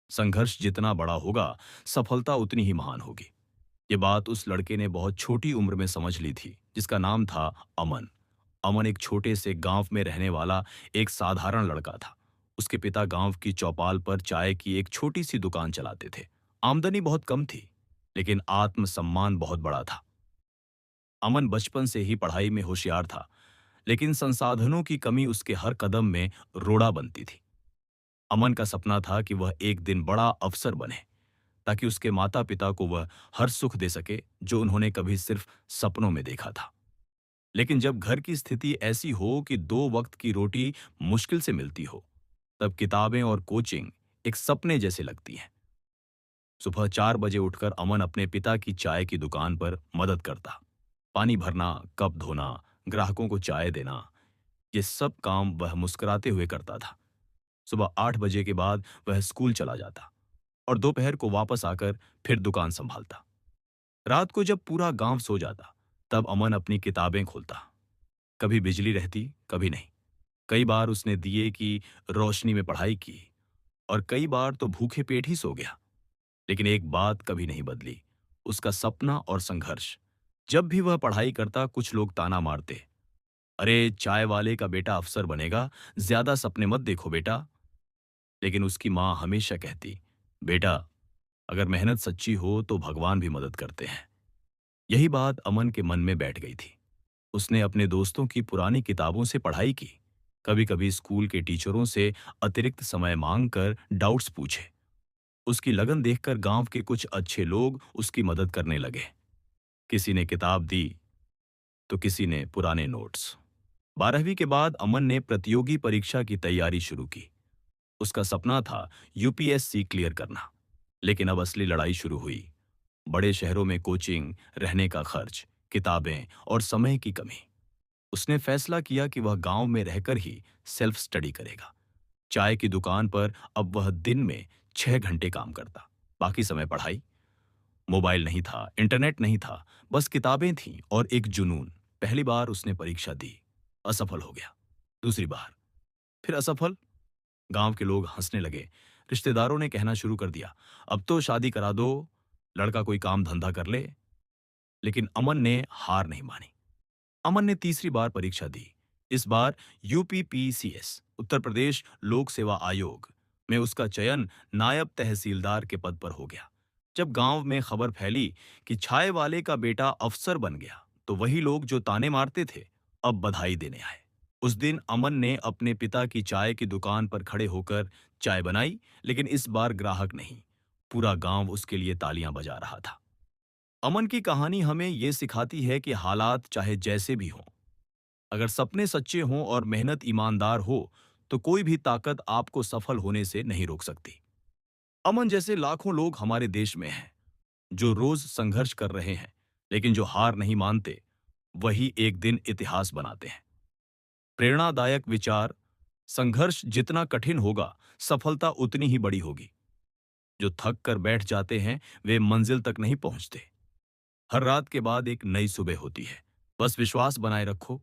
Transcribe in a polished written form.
संघर्ष जितना बड़ा होगा, सफलता उतनी ही महान होगी। ये बात उस लड़के ने बहुत छोटी उम्र में समझ ली थी, जिसका नाम था अमन। अमन एक छोटे से गांव में रहने वाला एक साधारण लड़का था। उसके पिता गांव की चौपाल पर चाय की एक छोटी सी दुकान चलाते थे। आमदनी बहुत कम थी, लेकिन आत्मसम्मान बहुत बड़ा था। अमन बचपन से ही पढ़ाई में होशियार था, लेकिन संसाधनों की कमी उसके हर कदम में रोड़ा बनती थी। अमन का सपना था कि वह एक दिन बड़ा अफसर बने, ताकि उसके माता पिता को वह हर सुख दे सके जो उन्होंने कभी सिर्फ सपनों में देखा था। लेकिन जब घर की स्थिति ऐसी हो कि दो वक्त की रोटी मुश्किल से मिलती हो, तब किताबें और कोचिंग एक सपने जैसे लगती हैं। सुबह 4 बजे उठकर अमन अपने पिता की चाय की दुकान पर मदद करता। पानी भरना, कप धोना, ग्राहकों को चाय देना, ये सब काम वह मुस्कुराते हुए करता था। सुबह 8 बजे के बाद वह स्कूल चला जाता और दोपहर को वापस आकर फिर दुकान संभालता। रात को जब पूरा गांव सो जाता, तब अमन अपनी किताबें खोलता। कभी बिजली रहती, कभी नहीं। कई बार उसने दिए की रोशनी में पढ़ाई की और कई बार तो भूखे पेट ही सो गया। लेकिन एक बात कभी नहीं बदली, उसका सपना और संघर्ष। जब भी वह पढ़ाई करता, कुछ लोग ताना मारते, अरे चाय वाले का बेटा अफसर बनेगा, ज्यादा सपने मत देखो बेटा। लेकिन उसकी माँ हमेशा कहती, बेटा, अगर मेहनत सच्ची हो तो भगवान भी मदद करते हैं। यही बात अमन के मन में बैठ गई थी। उसने अपने दोस्तों की पुरानी किताबों से पढ़ाई की, कभी कभी स्कूल के टीचरों से अतिरिक्त समय मांगकर डाउट्स पूछे। उसकी लगन देखकर गांव के कुछ अच्छे लोग उसकी मदद करने लगे। किसी ने किताब दी, तो किसी ने पुराने नोट्स। 12वीं के बाद अमन ने प्रतियोगी परीक्षा की तैयारी शुरू की। उसका सपना था यूपीएससी क्लियर करना। लेकिन अब असली लड़ाई शुरू हुई। बड़े शहरों में कोचिंग, रहने का खर्च, किताबें और समय की कमी। उसने फैसला किया कि वह गांव में रहकर ही सेल्फ स्टडी करेगा। चाय की दुकान पर अब वह दिन में 6 घंटे काम करता, बाकी समय पढ़ाई। मोबाइल नहीं था, इंटरनेट नहीं था, बस किताबें थीं और एक जुनून। पहली बार उसने परीक्षा दी, असफल हो गया। दूसरी बार, फिर असफल। गांव के लोग हंसने लगे। रिश्तेदारों ने कहना शुरू कर दिया, अब तो शादी करा दो, लड़का कोई काम धंधा कर ले। लेकिन अमन ने हार नहीं मानी। अमन ने तीसरी बार परीक्षा दी। इस बार यूपीपीसीएस, उत्तर प्रदेश लोक सेवा आयोग, में उसका चयन नायब तहसीलदार के पद पर हो गया। जब गांव में खबर फैली कि छाए वाले का बेटा अफसर बन गया, तो वही लोग जो ताने मारते थे, अब बधाई देने आए। उस दिन अमन ने अपने पिता की चाय की दुकान पर खड़े होकर चाय बनाई, लेकिन इस बार ग्राहक नहीं, पूरा गांव उसके लिए तालियां बजा रहा था। अमन की कहानी हमें ये सिखाती है कि हालात चाहे जैसे भी हों, अगर सपने सच्चे हों और मेहनत ईमानदार हो, तो कोई भी ताकत आपको सफल होने से नहीं रोक सकती। अमन जैसे लाखों लोग हमारे देश में हैं, जो रोज संघर्ष कर रहे हैं, लेकिन जो हार नहीं मानते, वही एक दिन इतिहास बनाते हैं। प्रेरणादायक विचार, संघर्ष जितना कठिन होगा, सफलता उतनी ही बड़ी होगी। जो थक कर बैठ जाते हैं, वे मंजिल तक नहीं पहुंचते। हर रात के बाद एक नई सुबह होती है। बस विश्वास बनाए रखो,